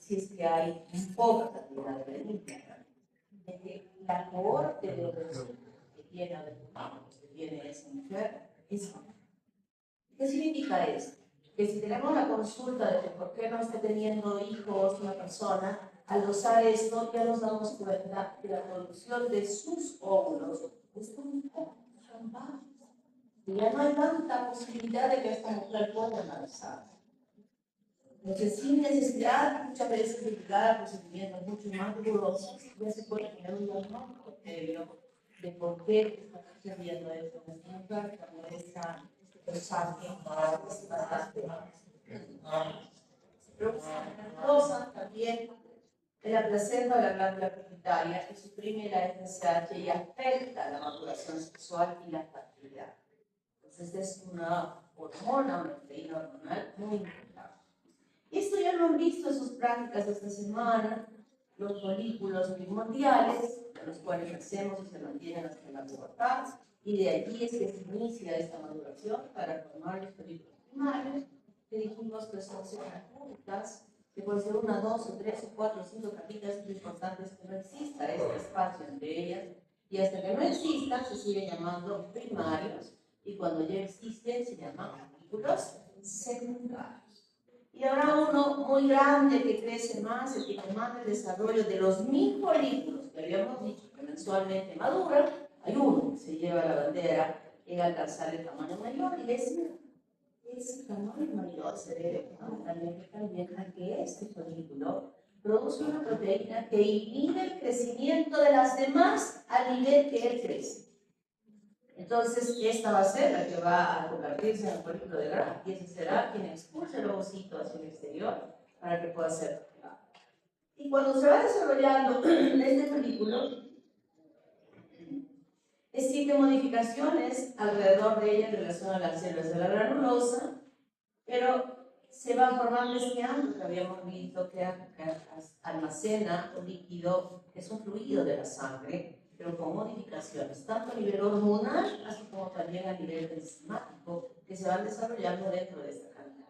si es que hay poca cantidad de líneas. La cohorte de resultados que tiene esa mujer es baja. ¿Qué significa esto? Que si tenemos la consulta de que por qué no está teniendo hijos una persona, al usar esto ya nos damos cuenta que la producción de sus óvulos es muy poca, son bajos. Y ya no hay tanta posibilidad de que esta mujer pueda embarazar. Entonces, sin necesidad, muchas veces de llegar a procedimientos mucho más rigurosos, ya se puede tener un diagnóstico previo de por qué está sucediendo esto en esta mujer, cuando esta sangre es bastante baja. Se produce una cosa también en la placenta o la glándula pituitaria que suprime la FSH y afecta la maduración sexual y la fertilidad. Entonces, es una hormona, una proteína hormonal muy importante. Esto ya lo han visto en sus prácticas esta semana, los folículos primordiales, de los cuales nacemos y se mantienen hasta la pubertad, y de allí es que se inicia esta maduración para formar los folículos primarios, que dijimos que son células únicas, que pueden ser una, dos, o tres, o cuatro, o cinco capitas. Lo importante es que no exista este espacio entre ellas, y hasta que no existan se sigue llamando primarios, y cuando ya existen se llaman folículos secundarios. Y ahora uno muy grande que crece más, el que demanda el desarrollo de los 1000 folículos que habíamos dicho que mensualmente maduran, hay uno que se lleva la bandera en alcanzar el tamaño mayor, y ese tamaño mayor se debe fundamentalmente también a que este folículo produce una proteína que inhibe el crecimiento de las demás al nivel que él crece. Entonces, esta va a ser la que va a convertirse en el folículo de Gram, y ese será quien expulse el ovocito hacia el exterior para que pueda ser fertilizado. Y cuando se va desarrollando este folículo, existen modificaciones alrededor de ella en relación a las células de la granulosa, pero se va formando este ando que habíamos visto que almacena un líquido que es un fluido de la sangre, pero con modificaciones, tanto a nivel hormonal, así como también a nivel enzimático, que se van desarrollando dentro de esta cavidad.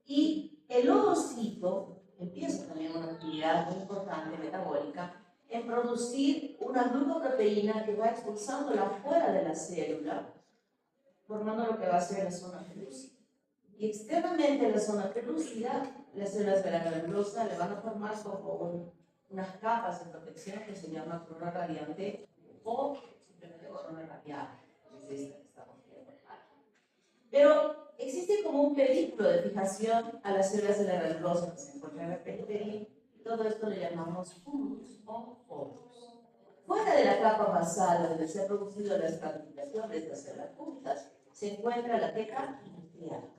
Y el ovocito empieza también una actividad muy importante metabólica en producir una glucoproteína que va expulsándola fuera de la célula, formando lo que va a ser la zona pelúcida. Y externamente en la zona pelúcida, las células de la granulosa le van a formar como unas capas de protección que se llama corona radiante o simplemente corona radial, que es esta que estamos viendo aquí. Pero existe como un película de fijación a las células de la granulosa que se encuentran en el periferia, y todo esto le llamamos purus o focus. Fuera de la capa basal donde se ha producido la estratificación de estas células juntas, se encuentra la teca interna.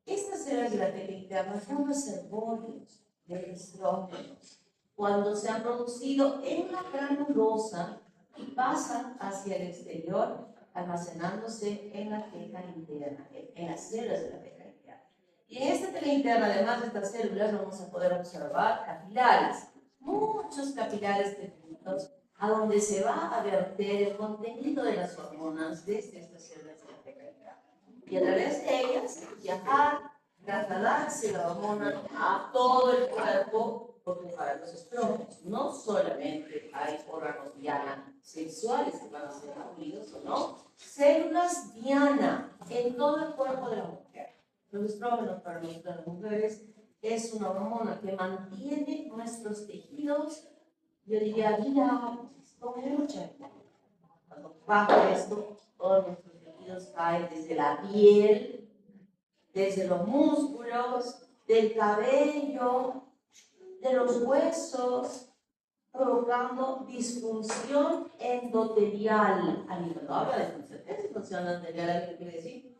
Estas células de la teca interna son reservorios de estrógenos. Cuando se han producido en la granulosa y pasan hacia el exterior, almacenándose en la teca interna, en las células de la teca interna. Y en esta teca interna, además de estas células, vamos a poder observar capilares, muchos capilares pequeñitos, a donde se va a verter el contenido de las hormonas desde estas células de la teca interna. Y a través de ellas viajar, trasladarse la hormona a todo el cuerpo, porque para los estrógenos no solamente hay órganos diana sexuales que van a ser incluidos, sino células diana en todo el cuerpo de la mujer. Los estrógenos para las mujeres es una hormona que mantiene nuestros tejidos, yo diría, viables, con mucha. Cuando baja esto, todos nuestros tejidos caen desde la piel, desde los músculos, del cabello, de los huesos, provocando disfunción endotelial. Cuando habla de disfunción, ¿qué es disfunción endotelial? ¿Qué quiere decir?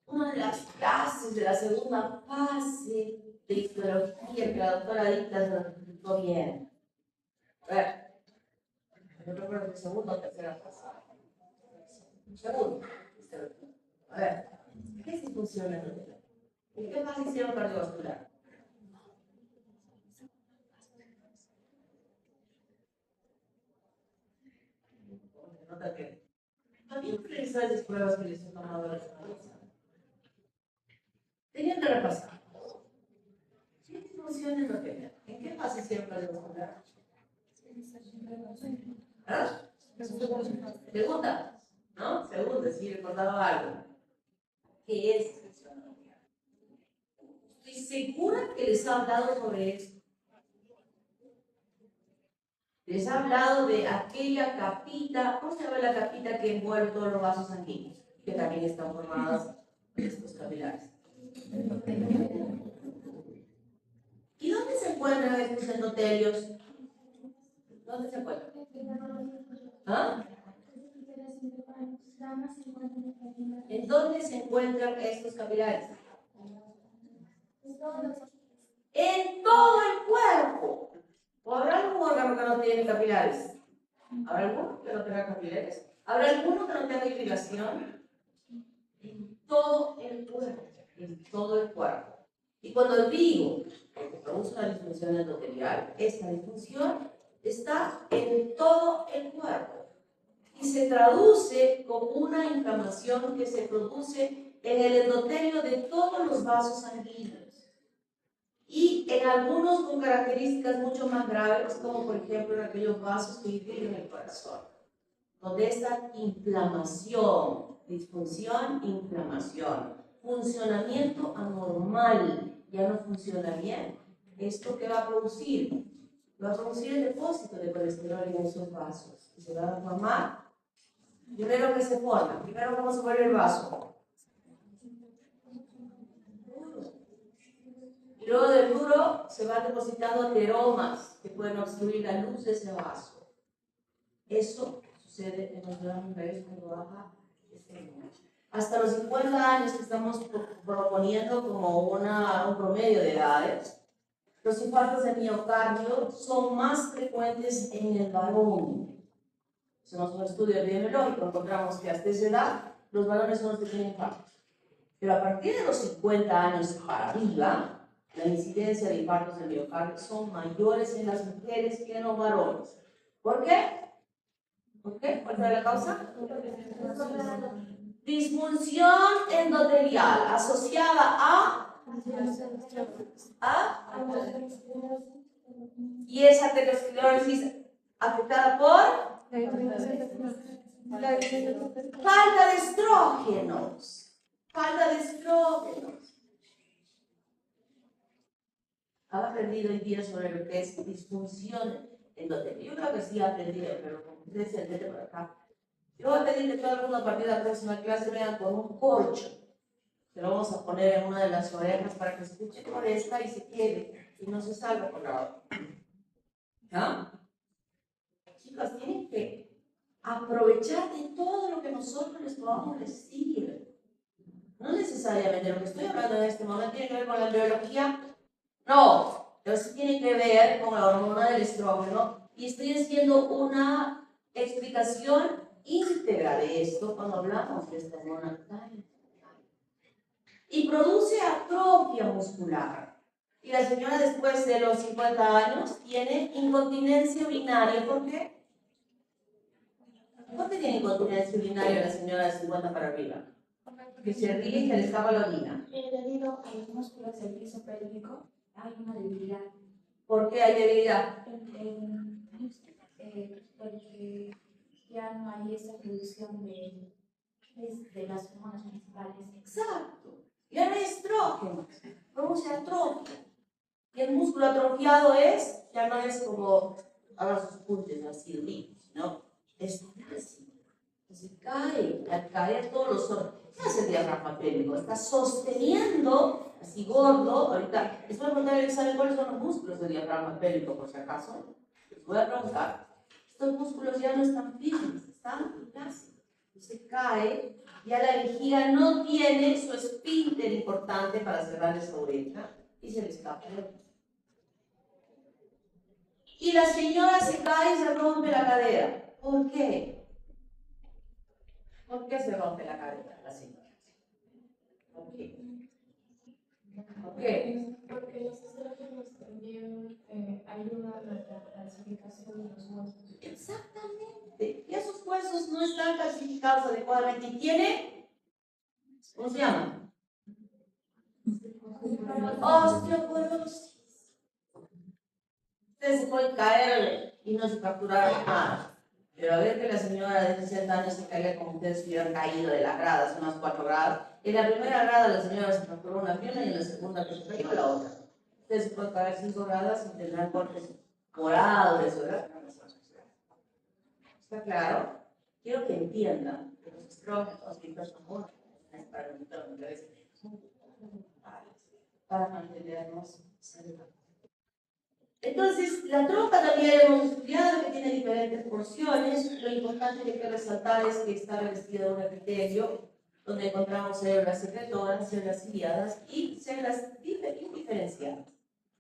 Una de las clases de la segunda fase de histología que la doctora Dicta se lo explicó bien. A ver, yo creo que es segunda o tercera fase. Segundo. A ver, ¿qué es disfunción endotelial? ¿Y qué más hicieron cardiovascular? Nota que también realizar las pruebas que les he tomado a la cabeza. Tenían que repasar. ¿Qué disfunciones no tenían? ¿En qué fase siempre de hablar? ¿Ah? Segunda, ¿no? Segunda, sí, recordaba algo. ¿Qué es disfunción endotelial? Estoy segura que les ha hablado sobre esto. Les ha hablado de aquella capita, ¿cómo se llama la capita que envuelve todos los vasos sanguíneos? Que también están formadas por estos capilares. ¿Y dónde se encuentran estos endotelios? ¿Dónde se encuentran? ¿Ah? ¿En dónde se encuentran estos capilares? En todo el cuerpo. ¿O habrá algún órgano que no tiene capilares? ¿Habrá alguno que no tenga capilares? ¿Habrá alguno que no tenga irrigación? En todo el cuerpo. En todo el cuerpo. Y cuando digo que produce una disfunción endotelial, esta disfunción está en todo el cuerpo y se traduce como una inflamación que se produce en el endotelio de todos los vasos sanguíneos y en algunos con características mucho más graves, como por ejemplo en aquellos vasos que irrigan el corazón, donde esta inflamación, disfunción, inflamación, funcionamiento anormal, ya no funciona bien, ¿esto qué va a producir? Va a producir el depósito de colesterol en esos vasos y se va a formar. Primero que se forma, primero cómo se vuelve el vaso. Y luego del duro se van depositando ateromas que pueden obstruir la luz de ese vaso. Eso sucede en los grandes mujeres cuando baja este número. Hasta los 50 años que estamos proponiendo como un promedio de edades, los infartos de miocardio son más frecuentes en el varón. Hacemos un estudio epidemiológico, encontramos que hasta esa edad los varones son los que tienen infartos. Pero a partir de los 50 años para arriba, la incidencia de infartos de miocardio son mayores en las mujeres que en los varones. ¿Por qué? ¿Por qué? ¿Cuál fue la causa? Disfunción endotelial asociada a y esa aterosclerosis afectada por falta de estrógenos. Falta de estrógenos. ¿Han aprendido hoy día sobre lo que es disfunción endotelial? Yo creo que sí he aprendido, pero como ustedes se entienden por acá. Yo voy a pedir que todo el mundo a partir de la próxima clase vean con un corcho. Se lo vamos a poner en una de las orejas para que escuche con esta y se quede y no se salga por la otra. ¿Ah? Chicos, tienen que aprovechar de todo lo que nosotros les podamos decir. No necesariamente lo que estoy hablando en este momento tiene que ver con la biología. No, pero sí tiene que ver con la hormona del estrógeno. Y estoy haciendo una explicación íntegra de esto cuando hablamos de esta hormona tan importante. Y produce atrofia muscular. Y la señora después de los 50 años tiene incontinencia urinaria. ¿Por qué? ¿Por qué tiene incontinencia urinaria la señora de 50 para arriba? Que se ríe y se le escapa la orina. Debido a los músculos del piso pélvico hay una debilidad. ¿Por qué hay debilidad? Porque ya no hay esa producción de las hormonas principales. Exacto. Ya no hay estrógeno, produce atrofia. Y el músculo atrofiado ya no es como haga sus puntos así ricos, ¿no? Es flácido. Entonces cae, al caer todos los órganos. ¿Qué hace el diafragma pélvico? Está sosteniendo, así gordo. Ahorita les voy a preguntar el examen cuáles son los músculos del diafragma pélvico, por si acaso. Les voy a preguntar. Estos músculos ya no están firmes, están flácidos. Entonces cae, ya la vejiga no tiene su esfínter importante para cerrar esa uretra y se le escapa. Y la señora se cae y se rompe la cadera. ¿Por qué? ¿Por qué se rompe la cadera la señora? ¿Por qué? ¿Por qué? Porque los estrógenos también ayudan a la calcificación de los huesos. Exactamente. Y esos huesos no están calcificados adecuadamente. ¿Y tiene? ¿Cómo se llama? Osteoporosis. Ustedes se pueden caer y no se fracturaron nada. Pero a ver que la señora de 60 años se caiga como ustedes hubieran caído de las gradas, unas 4 gradas. En la primera grada la señora se fracturó una pierna y en la segunda que se cayó la otra. Ustedes se pueden caer 5 gradas y tendrán cortes morados, ¿verdad? ¿Está claro? Quiero que entiendan que los estrógenos y los hormonas para mantenernos saludables. Entonces, la trompa también hemos estudiado que tiene diferentes porciones. Lo importante que hay que resaltar es que está revestida de un epitelio, donde encontramos células secretoras, células ciliadas y células indiferenciadas,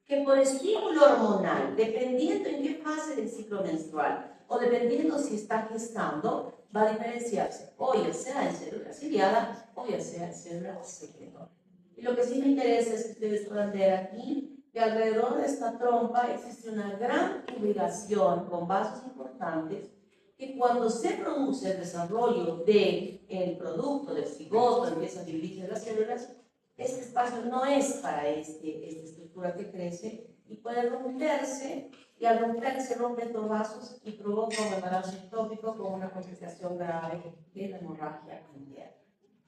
que por estímulo hormonal, dependiendo en qué fase del ciclo menstrual o dependiendo si está gestando, va a diferenciarse, o ya sea en célula ciliada o ya sea en célula secretora. Y lo que sí me interesa es que ustedes puedan ver aquí que alrededor de esta trompa existe una gran irrigación con vasos importantes que cuando se produce el desarrollo del producto, del cigoto, empieza a dividirse las células, este espacio no es para esta estructura que crece y puede romperse, y al romperse rompen los vasos y provoca un embarazo ectópico con una complicación grave de la hemorragia interna.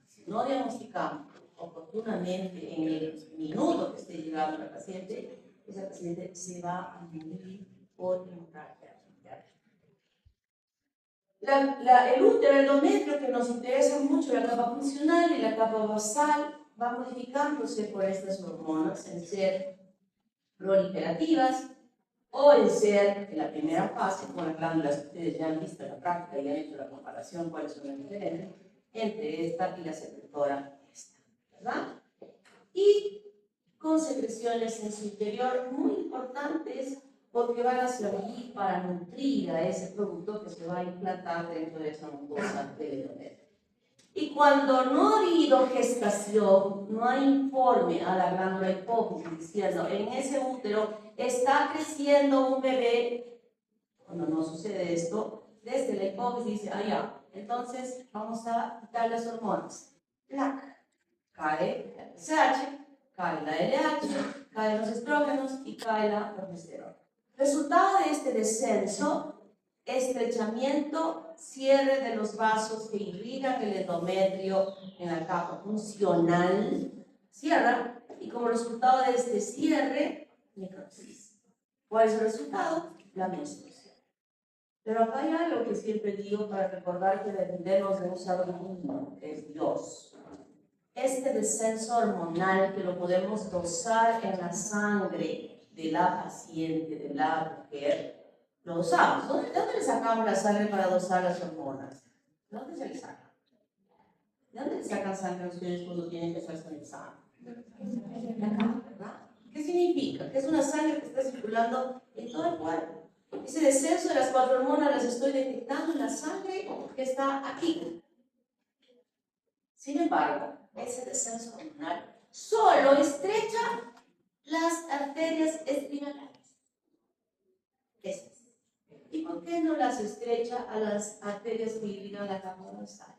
Si no diagnosticamos oportunamente en el minuto que esté llegando la paciente, esa paciente se va a morir por hemorragia interna. El útero, el endometrio, que nos interesa mucho, la capa funcional y la capa basal, va modificándose por estas hormonas en ser proliferativas o en ser, en la primera fase, con las glándulas que ustedes ya han visto en la práctica y han hecho la comparación, cuáles son las diferencias entre esta y la secretora esta, ¿verdad? Y con secreciones en su interior muy importantes porque van a servir para nutrir a ese producto que se va a implantar dentro de esa mucosa del endometrio. Y cuando no ha habido gestación, no hay informe a la glándula hipófisis diciendo en ese útero está creciendo un bebé. Cuando no sucede esto, desde la hipófisis dice, ya, entonces vamos a quitar las hormonas. Cae la FSH, cae la LH, caen los estrógenos y cae la progesterona. Resultado de este descenso, estrechamiento, cierre de los vasos que irrigan el endometrio en la capa funcional, cierra, y como resultado de este cierre, necrosis. ¿Cuál es el resultado? La menstruación. Pero acá hay algo que siempre digo para recordar que dependemos de un salud divino, que es Dios. Este descenso hormonal que lo podemos dosar en la sangre de la paciente, de la mujer, lo dosamos. ¿De dónde le sacamos la sangre para dosar las hormonas? ¿De dónde se le saca? ¿De dónde le sacan sangre a ustedes cuando tienen que hacerse un examen? De acá, ¿verdad? ¿Qué significa? Que es una sangre que está circulando en todo el cuerpo. Ese descenso de las 4 hormonas las estoy detectando en la sangre que está aquí. Sin embargo, ese descenso hormonal solo estrecha las arterias estrinales. Estas. ¿Y por qué no las estrecha a las arterias que irrigan la capa basal?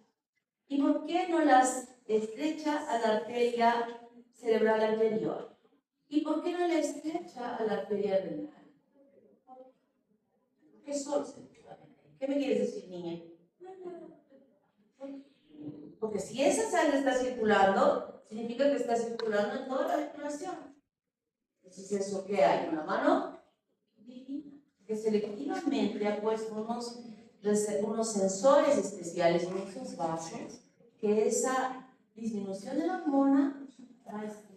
¿Y por qué no las estrecha a la arteria cerebral anterior? ¿Y por qué no la estrecha a la arteria renal? ¿Qué son selectivamente? ¿Qué me quieres decir, niña? Porque si esa sangre está circulando, significa que está circulando en toda la circulación. Entonces, ¿eso qué hay? Una mano divina, que selectivamente ha puesto unos sensores especiales en esos vasos, que esa disminución de la hormona va a estrechar.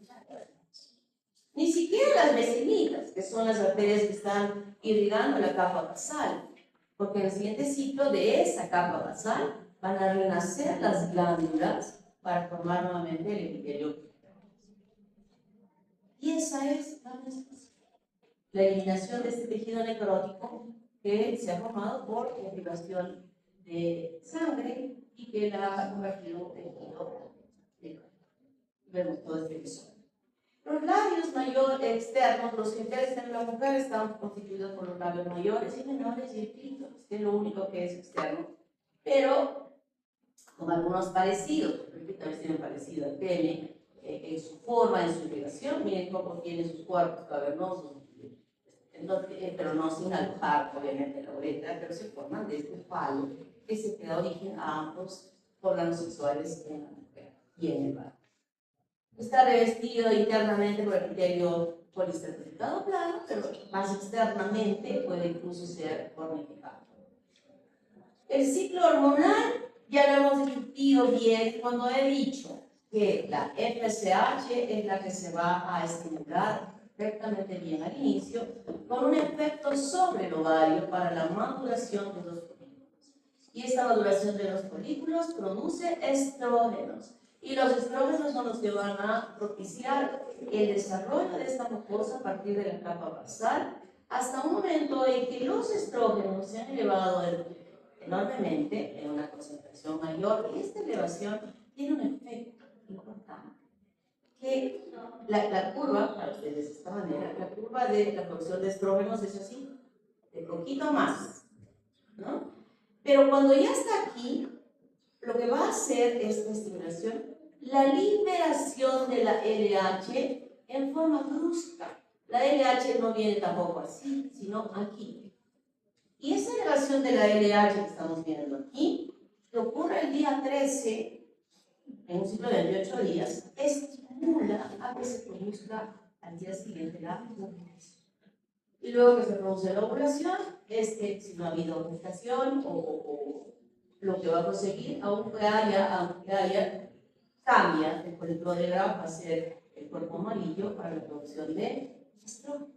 Ni siquiera las vecinitas, que son las arterias que están irrigando la capa basal, porque en el siguiente ciclo de esa capa basal van a renacer las glándulas para formar nuevamente el epitelio. Y esa es la menstruación. La eliminación de este tejido necrótico que se ha formado por la privación de sangre y que la ha convertido en tejido necrótico. Vemos todo este episodio. Los labios mayores externos, los genitales de la mujer, están constituidos por los labios mayores y menores y el clítoris, que es lo único que es externo. Pero con algunos parecidos, los clítoris tienen parecido al pene, en su forma, en su irrigación. Miren cómo tiene sus cuerpos cavernosos, entonces, pero no sin alojar, obviamente, la uretra, pero se forman de este falo que se da origen a ambos órganos sexuales en la mujer y en el varón. Está revestido internamente por el epitelio policertificado plano, pero más externamente puede incluso ser fornificado. El ciclo hormonal ya lo hemos discutido bien cuando he dicho que la FSH es la que se va a estimular perfectamente bien al inicio, con un efecto sobre el ovario para la maduración de los folículos. Y esta maduración de los folículos produce estrógenos. Y los estrógenos son los que van a propiciar el desarrollo de esta mucosa a partir de la capa basal, hasta un momento en que los estrógenos se han elevado enormemente en una concentración mayor. Y esta elevación tiene un efecto importante, que la curva, para ustedes de esta manera, la curva de la producción de estrógenos es así, de poquito más, ¿no? Pero cuando ya está aquí, lo que va a hacer esta estimulación, la liberación de la LH en forma brusca. La LH no viene tampoco así, sino aquí. Y esa elevación de la LH que estamos viendo aquí, que ocurre el día 13, en un ciclo de 28 días, estimula a que se produzca al día siguiente la ovulación. Y luego que se produce la ovulación, es que si no ha habido gestación o lo que va a proseguir, aunque haya, cambia el folículo de Graf a ser el cuerpo amarillo para la producción de estrógenos.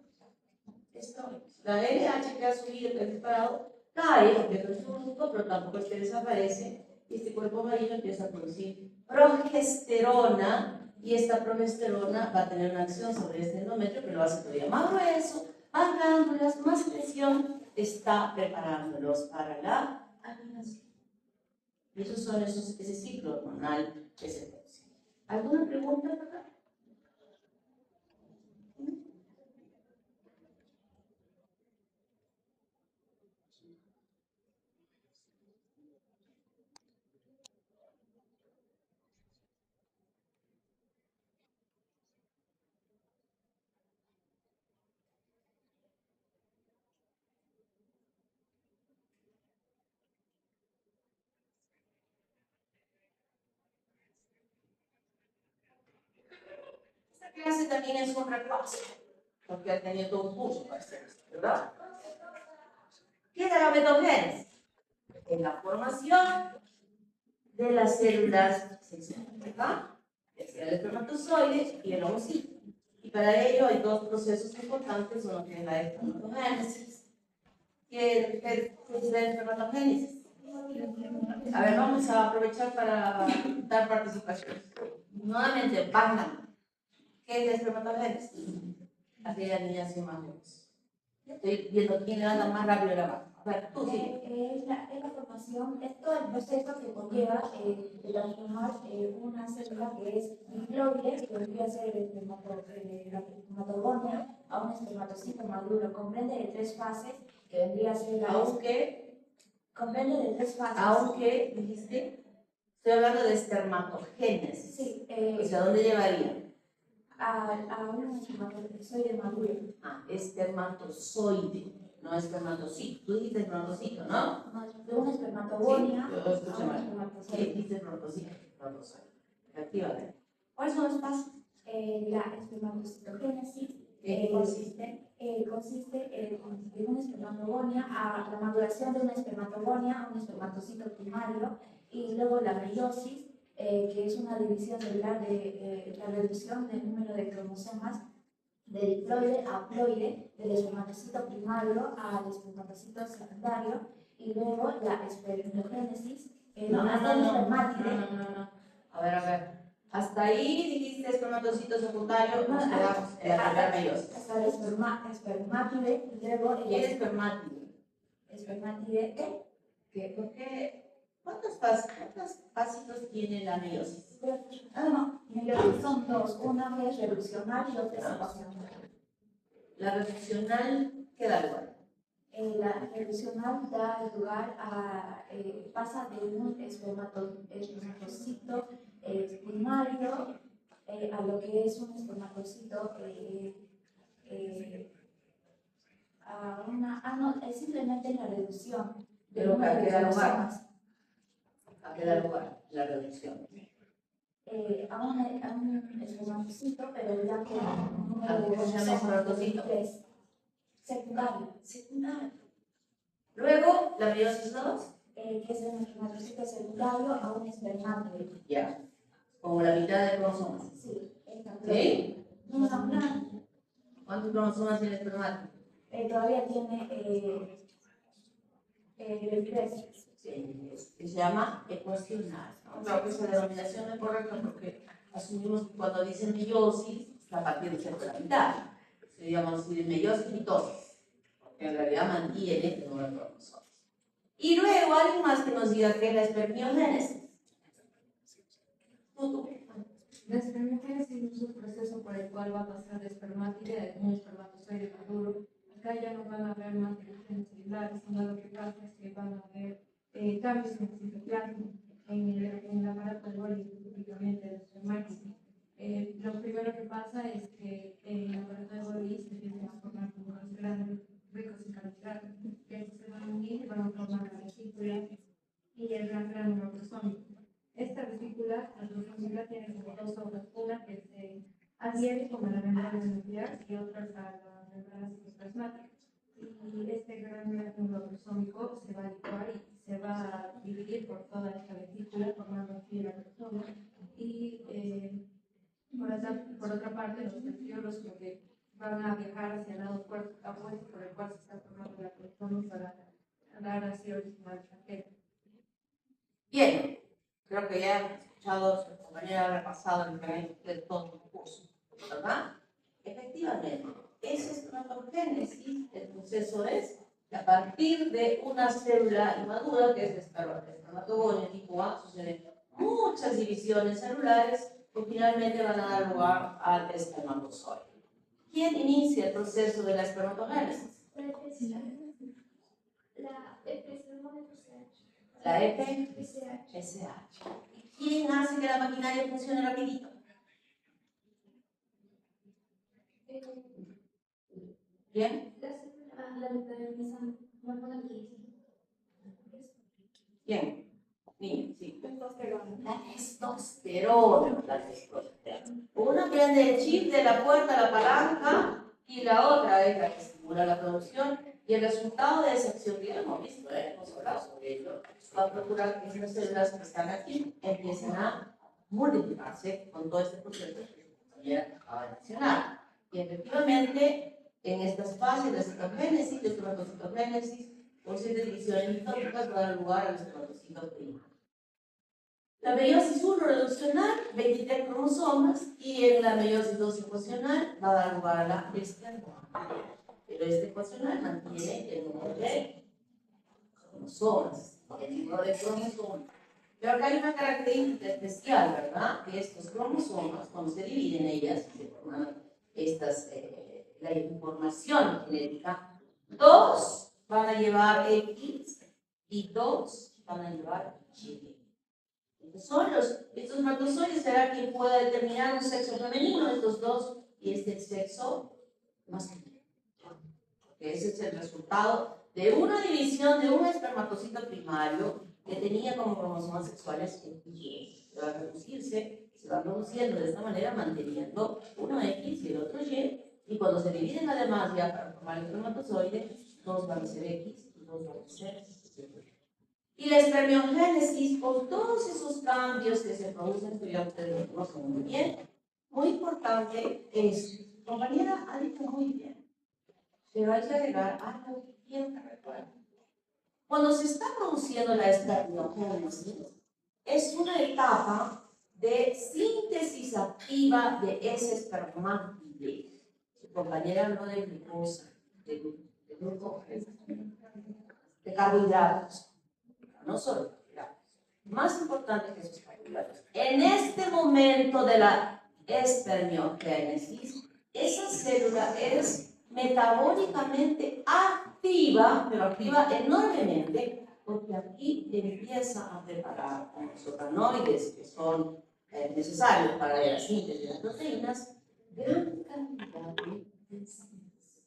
La LH que ha subido, que ha disparado, cae, empieza a ser brusco, pero tampoco es que desaparece, y este cuerpo amarillo empieza a producir progesterona, y esta progesterona va a tener una acción sobre este endometrio que lo hace todavía más grueso, más glándulas, más presión, está preparándolos para la alunación. Y esos son ese ciclo hormonal que se produce. ¿Alguna pregunta acá? Esta clase también es un repaso, porque ha tenido todo un curso para hacer esto, ¿verdad? ¿Qué es la gametogénesis? Es la formación de las células sexuales, ¿verdad? Es el espermatozoide y el ovocito. Y para ello hay dos procesos importantes, uno que es la espermatogénesis. ¿Qué es la espermatogénesis? A ver, vamos a aprovechar para dar participación. Nuevamente, bajan. ¿Qué es la espermatogénesis? Aquella niña sin más lejos. Estoy viendo quién levanta más rápido la mano. A ver, tú sí. Es la formación, es todo el proceso que conlleva transformar una célula que es diploide, que vendría a ser la espermatogonia, a un espermatocito maduro. Comprende de tres fases, que vendría a ser la... Comprende de tres fases. Aunque, dijiste, estoy hablando de espermatogénesis. Sí. O sea, ¿dónde llevaría? A un espermatozoide maduro. Ah, espermatozoide, no espermatocito. Tú dijiste espermatocito, ¿no? No, de una espermatogonia. Sí, yo escuché mal. ¿Qué dijiste espermatocito? Espermatozoide. Efectivamente. ¿Cuáles son los pasos? La espermatocitogénesis consiste en una espermatogonia, a la maduración de una espermatogonia, un espermatocito primario, y luego la meiosis, que es una división celular de la reducción del número de cromosomas de diploide a ploide, del espermatocito primario al espermatocito secundario, y luego la espermatogénesis, no. A ver. Hasta ahí dijiste espermatocito secundario, nos quedamos en la primera meiosis. Hasta la espermátide, y luego... ¿Qué es espermátide? ¿Espermátide qué? ¿Por qué? ¿Cuántos pasitos tiene la meiosis? No, meiosis son dos, una es reduccional y otra es expansional. La reduccional, ¿qué da lugar? La reduccional da lugar a, pasa de un espermatocito primario a lo que es un espermatocito, es simplemente la reducción de Pero una ¿a de qué los da lugar? cromosomas. ¿A qué da lugar la reducción? A un espermatocito, pero ya con un número ¿A de qué funciona el cromosomas de espermatocito? 23, secundario, Secundario. Luego, la meiosis 2, que es de un espermatocito secundario a un espermatozoide. ya, como la mitad de cromosomas. Sí, exacto. ¿Sí? No, ¿Cuántos cromosomas tiene el espermatozoide? todavía tiene 23. Sí, se llama ecuacional. ¿No? Creo que esa denominación es correcta porque asumimos que cuando dicen meiosis, la partir de la mitad. Digamos así, de meiosis mitosis, porque en realidad mantiene este número de cromosomas. Y luego alguien más que nos diga qué es la espermiogénesis. La espermiogénesis es un proceso por el cual va a pasar de espermátide a un espermatozoide maduro. Acá ya no van a haber más divisiones celulares, sino lo que pasa es que van a haber cambios en el citoplasma, en el aparato de Golgi, específicamente del espermátido. Lo primero que pasa es que en el aparato de Golgi se empiezan a formar núcleos grandes, ricos en carbohidratos, que se van a unir y van a formar la vesícula y el gran gránulo cromosómico. Esta vesícula, la cromosómica, tiene como dos hojas, una que se adhiere como a la membrana nuclear y otra a la membrana citoplasmática. Y este gran gránulo cromosómico se va a licuar y se va a dividir por toda esta vesícula, formando así la cromosoma. Y por otra parte, los centriolos que van a viajar hacia el lado opuesto por el cual se está formando la cromosoma para dar así origen al cartel. Bien, creo que ya hemos escuchado, su compañera ha repasado el tren de todo el curso, ¿verdad? Efectivamente, esa espermatogénesis, el proceso es que a partir de una célula inmadura, que es el espermatogonia tipo A, suceden muchas divisiones celulares que finalmente van a dar lugar al espermatozoide. ¿Quién inicia el proceso de la espermatogénesis? La FSH. ¿Quién hace que la maquinaria funcione rapidito? ¿Quién? ¿Quién? Niño, sí. La testosterona. Una prende el chip de la puerta a la palanca y la otra es la que estimula la producción. Y el resultado de esa acción, que ya hemos visto, hemos hablado sobre ello, va a procurar que esas células que están aquí empiecen a multiplicarse con todo este proceso que ya acaba de mencionar. Y efectivamente, en estas fases de citogénesis, de espermatocitogénesis, por 7 divisiones mitóticas va a dar lugar al espermatocito primario. La meiosis 1 reduccional, 23 cromosomas, y en la meiosis 2 ecuacional va a dar lugar a la espermatogénesis. Pero este ecuacional mantiene el número de cromosomas, el número de cromosomas. Pero acá hay una característica especial, ¿verdad? Que estos cromosomas, cuando se dividen ellas, se forman estas, la información genética, 2 van a llevar X y 2 van a llevar Y. Entonces, estos espermatozoides será quien pueda determinar un sexo femenino, estos dos, y este sexo masculino. Que ese es el resultado de una división de un espermatocito primario que tenía como cromosomas sexuales Y. Se va a reducirse, se va produciendo de esta manera, manteniendo uno X y el otro Y. Y cuando se dividen además ya para formar el espermatozoide, dos van a ser X y dos van a ser Y. Y la espermiogénesis, por todos esos cambios que se producen, que ya ustedes lo conocen muy bien, muy importante es, su compañera ha dicho muy bien, pero hay que agregar algo que quiero que recuerden. Cuando se está produciendo la espermiogénesis, es una etapa de síntesis activa de ese espermátide. Su compañera habló de glucosa, de carbohidratos, no solo carbohidratos. Más importante que esos carbohidratos. En este momento de la espermiogénesis, esa célula es metabólicamente activa, pero activa enormemente, porque aquí empieza a preparar los organoides, que son necesarios para la síntesis de las proteínas, gran cantidad de enzimas.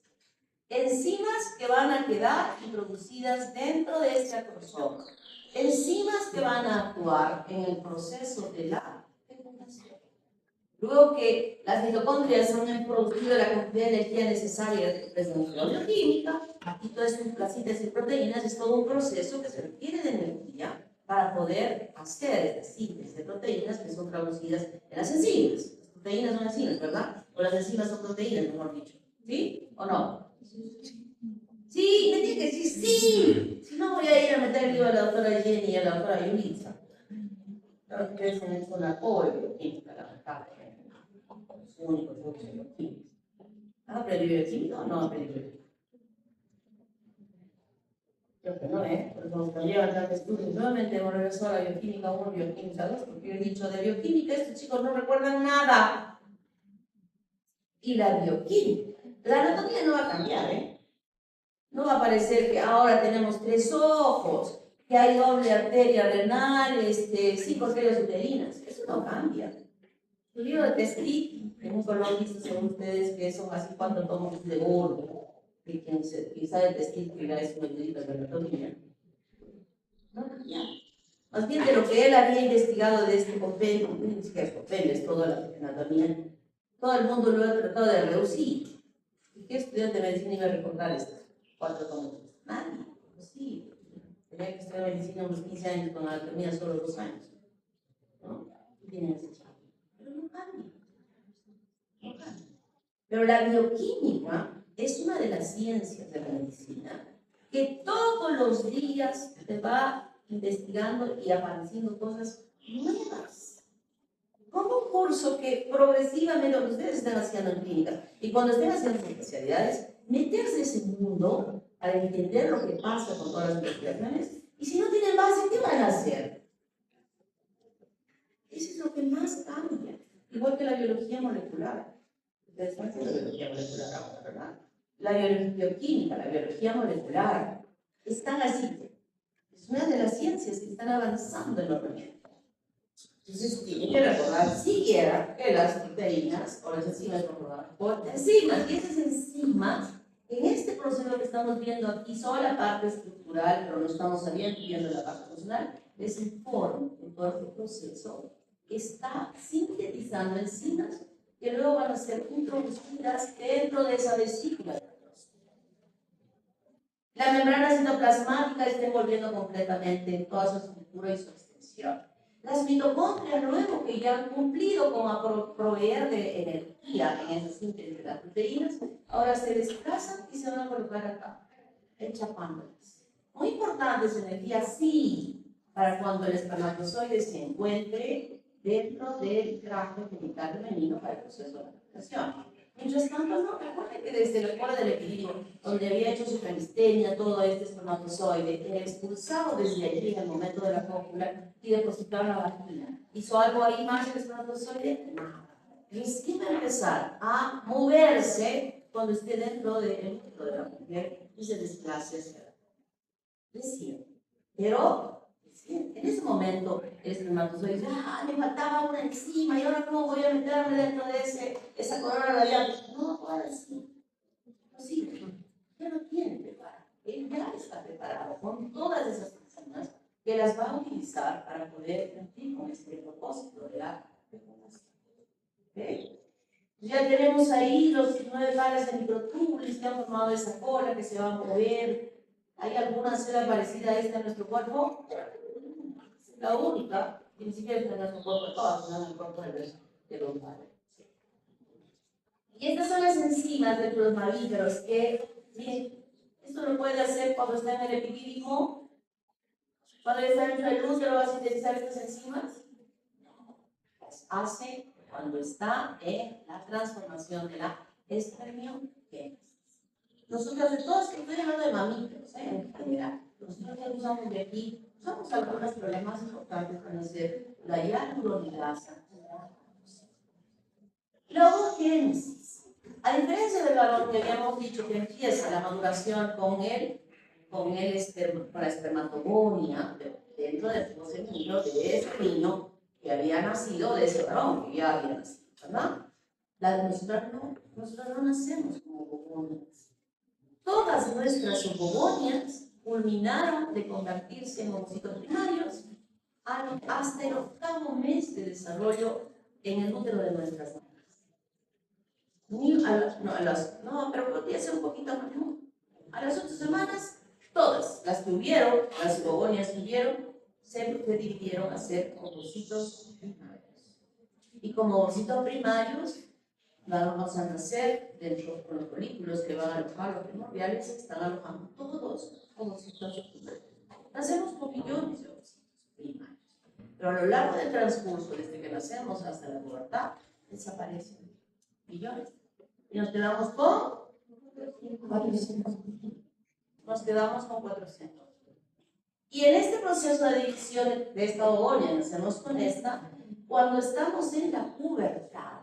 Enzimas que van a quedar introducidas dentro de este acrosoma. Enzimas que van a actuar en el proceso de la fecundación. Luego que las mitocondrias han producido la cantidad de energía necesaria desde nuestra bioquímica, y toda esta síntesis de proteínas es todo un proceso que se requiere de energía para poder hacer esta síntesis de proteínas que son traducidas en las enzimas. Las proteínas son enzimas, ¿verdad? O las enzimas son proteínas, mejor dicho. ¿Sí o no? Sí, me tiene que decir sí. Si no, voy a ir a meter el libro a la doctora Jenny y a la doctora Yulitza. Claro que es una pobre bioquímica, la verdad. Su único curso de bioquímica. ¿Han aprendido bioquímica o no han aprendido bioquímica? Creo que no, porque nos cambiaban tantos estudios. Nuevamente hemos regresado a la bioquímica 1, bioquímica 2, porque yo he dicho de bioquímica, estos chicos no recuerdan nada. Y la bioquímica, la anatomía no va a cambiar, No va a parecer que ahora tenemos 3 ojos, que hay doble arteria renal, 5 arterias uterinas. Eso no cambia. El libro de Testit, que nunca lo han visto según ustedes, que son así 4 tomos de gordo, que quien sabe Testit, que ya es un erudito de anatomía. No cambia. Más bien de lo que él había investigado de este compendio, ni siquiera es compendio, es toda la anatomía, todo el mundo lo ha tratado de reducir. ¿Y qué estudiante de medicina iba a recordar estos 4 tomos? Nadie. Pues sí, tenía que estudiar medicina unos 15 años con anatomía solo 2 años. ¿No? Y tienen ese chavo. Pero no cambia. No cambia. Pero la bioquímica es una de las ciencias de la medicina que todos los días te va investigando y apareciendo cosas nuevas. Como un curso que progresivamente lo que ustedes están haciendo en clínica y cuando estén haciendo sus especialidades, meterse en ese mundo para entender lo que pasa con todas las investigaciones, y si no tienen base, ¿qué van a hacer? Eso es lo que más cambia, igual que la biología molecular. Ustedes están haciendo biología molecular ahora, ¿verdad? La bioquímica, la biología molecular, están así. Es una de las ciencias que están avanzando enormemente. Entonces, tienen que recordar siquiera que las proteínas o las enzimas son formadas por enzimas. Y esas enzimas, en este proceso que estamos viendo aquí, son la parte estructural, pero no estamos viendo la parte funcional, les informo en todo este proceso que está sintetizando enzimas que luego van a ser introducidas dentro de esa vesícula. La membrana citoplasmática está envolviendo completamente en toda su estructura y su extensión. Las mitocondrias, luego que ya han cumplido con proveer de energía en esa síntesis de las proteínas, ahora se desplazan y se van a colocar acá, enchapándolas. Muy importante esa energía, sí, para cuando el espermatozoide se encuentre dentro del traje genital femenino para el proceso de la fecundación. Mientras tanto, no, recuerden que desde la cola del equilibrio, donde había hecho su calistenia, todo este espermatozoide, era expulsado desde allí en el momento de la cópula y depositado en la vagina. ¿Hizo algo ahí más el espermatozoide? No. Recién va a empezar a moverse cuando esté dentro del útero de la mujer y se desplace hacia la recién. Pero en ese momento, el espermatozoide dice, me faltaba una enzima, ¿y ahora cómo voy a meterme dentro de esa corona radial? No, ahora sí. No sirve. Ya lo tiene preparado. Él ya está preparado con todas esas enzimas que las va a utilizar para poder cumplir con este propósito de la fecundación. ¿Okay? Ya tenemos ahí los 19 pares de microtúbulos que han formado esa cola que se va a mover. ¿Hay alguna célula parecida a esta en nuestro cuerpo? La única, que ni siquiera está en nuestro cuerpo, todas están en el cuerpo de los padres. Y estas son las enzimas de los mamíferos que, miren, esto lo puede hacer cuando está en el epidídimo, cuando está dentro del útero, va a sintetizar estas enzimas. Las hace cuando está en la transformación de la espermiogénesis. Nosotros, de todos, estoy hablando de mamíferos, en general, nosotros ya usamos de aquí. Usamos algunas, pero las más importantes van a ser la hialuronidasa. La ovogénesis. A diferencia del varón que habíamos dicho que empieza la maduración con la espermatogonia dentro del femenino, de ese niño, que había nacido de ese varón, que ya había nacido, ¿verdad? Nosotras no nacemos como bobonias. Todas nuestras ovogonias culminaron de convertirse en ovocitos primarios hasta el 8º mes de desarrollo en el útero de nuestras madres. Pero podría ser un poquito más, ¿no? A las 8 semanas, todas las que hubieron, las ovogonias que hubieron, se dividieron a ser ovocitos primarios. Y como ovocitos primarios, vamos a nacer dentro con los folículos que van a alojar los primordiales, se están alojando todos los ovocitos primarios. Nacemos con millones de ovocitos primarios. Pero a lo largo del transcurso, desde que nacemos hasta la pubertad, desaparecen millones. Y nos quedamos con 400. Nos quedamos con 400. Y en este proceso de división de esta ovonia, nacemos con esta, cuando estamos en la pubertad,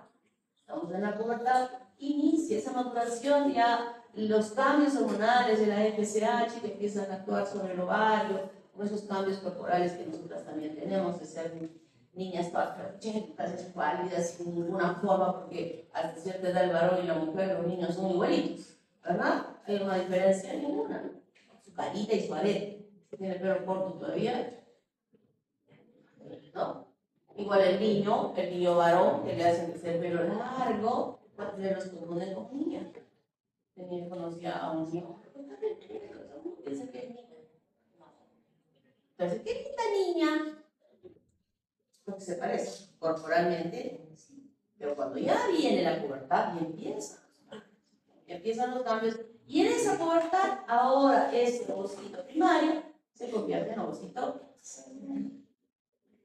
inicia esa maduración, ya los cambios hormonales de la FSH que empiezan a actuar sobre el ovario, con esos cambios corporales que nosotras también tenemos, de ser niñas todas flacuchentas, pálidas, sin ninguna forma, porque hasta cierta edad el varón y la mujer, los niños son igualitos, ¿verdad? Hay una diferencia ninguna, su carita y su arete, tiene el pelo corto todavía, ¿no? Igual el niño varón, que le hacen crecer el pelo largo, se los confunden con niña. Tenía conocía a un niño, piensa que es niña. Entonces, ¿qué linda niña? Porque se parece corporalmente, sí. Pero cuando ya viene la pubertad, y empiezan los cambios. Y en esa pubertad, ahora ese ovocito primario se convierte en ovocito secundario.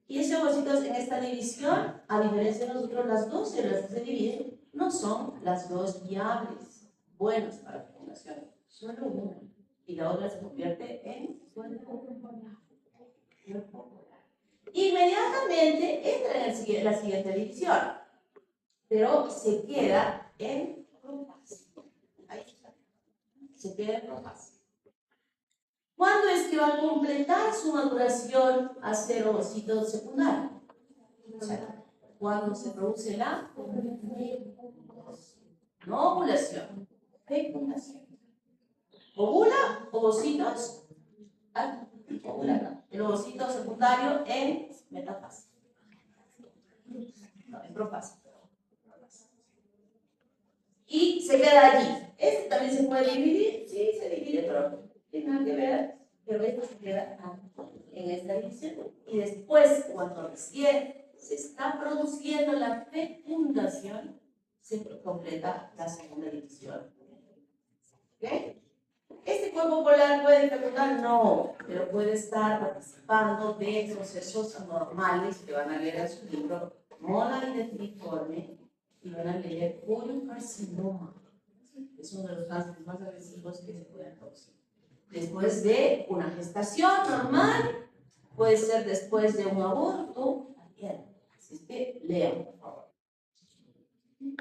Y ese ovocito en esta división, a diferencia de nosotros, las dos células que se dividen no son las dos viables, buenas para la fecundación, solo una. Y la otra se convierte en cuerpo polar. Inmediatamente entra en la siguiente división, pero se queda en propas. Ahí está. Se queda en propas. ¿Cuándo es que va a completar su maduración a ser ovocito secundario? O sea, cuando se produce la no ovulación, fecundación. Ovula, ovocitos, ovula, el ovocito secundario en metafase. No, en profase. Y se queda allí. Este también se puede dividir, sí, se divide, pero no tiene nada que ver, pero este se queda en esta división. Y después, cuando recién se está produciendo la fecundación, se completa la segunda división. ¿Ok? ¿Este cuerpo polar puede fecundar? No, pero puede estar participando de procesos anormales que van a leer en su libro Mola Identiforme y van a leer poliocarcinoma. Es uno de los cánceres más agresivos que se pueden producir. Después de una gestación normal, puede ser después de un aborto, también. Así es que lean, por favor.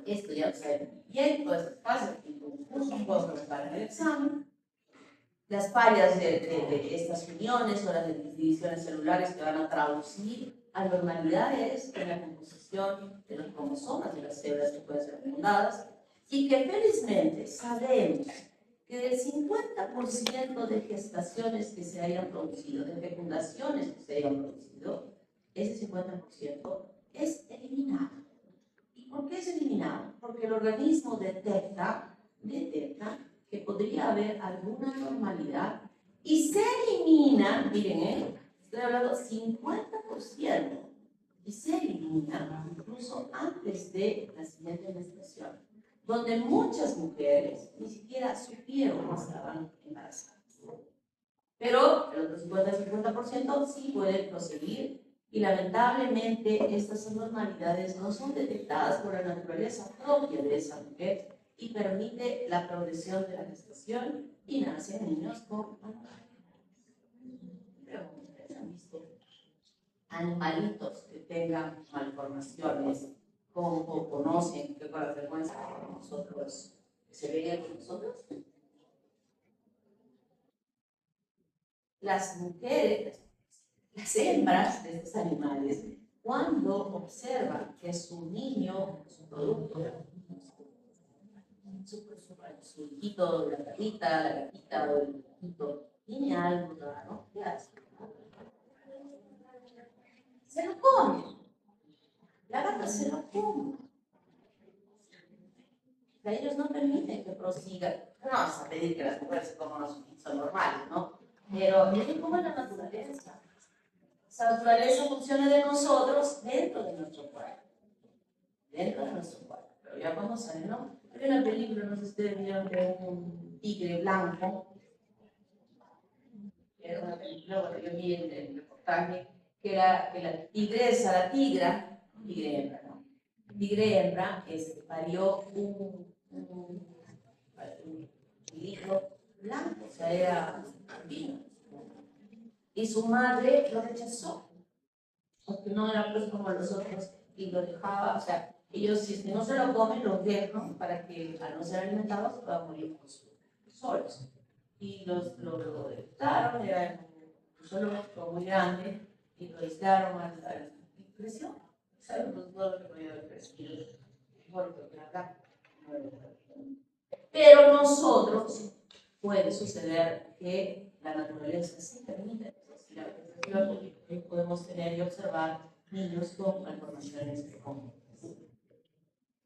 Esto ya lo saben bien, todas estas fases, incluso cosas para el examen. Las fallas de estas uniones o las divisiones celulares que van a traducir anormalidades en la composición de los cromosomas de las células que pueden ser fecundadas, y que felizmente sabemos que del 50% de gestaciones que se hayan producido, de fecundaciones que se hayan producido, ese 50% es eliminado. ¿Y por qué es eliminado? Porque el organismo detecta que podría haber alguna anormalidad y se elimina, miren, estoy hablando 50%, y se elimina incluso antes de la siguiente menstruación, donde muchas mujeres ni siquiera supieron que estaban embarazadas. Pero el otro 50% sí pueden proseguir, y lamentablemente estas anormalidades no son detectadas por la naturaleza propia de esa mujer y permite la progresión de la gestación y nacen niños con anormalidades. Pero ustedes han visto animalitos que tengan malformaciones o conocen que con la frecuencia que nosotros se ven en nosotros. Las mujeres, las hembras de estos animales cuando observa que su niño, su producto, su hijito, la gatita o el hijito, tiene algo raro, ¿qué hace? Se lo come. La gata se lo come. O sea, ellos no permiten que prosiga. No vamos a pedir que las mujeres se coman los hijitos normales, ¿no? Pero es como la naturaleza. Esa naturaleza funciona de nosotros dentro de nuestro cuerpo. Dentro de nuestro cuerpo. Pero ya cuando sale, ¿no? Hay una película, no sé si ustedes vieron, de un tigre blanco. Era una película, bueno, yo vi el reportaje, que era que la tigresa, la tigra, tigre hembra, ¿no? Tigre hembra parió un hijo blanco, o sea, era albino. Y su madre lo rechazó, porque no era pues como los otros, y lo dejaba, o sea, ellos si es que no se lo comen, los dejan para que al no ser alimentados puedan morir solos. Y lo detectaron, era un zoológico muy grande, y lo aislaron y creció. ¿Saben? Los dos que podían haber crecido, porque acá no era. Pero nosotros puede suceder que la naturaleza sí permite, si la perspectiva podemos tener y observar niños con malformaciones congénitas.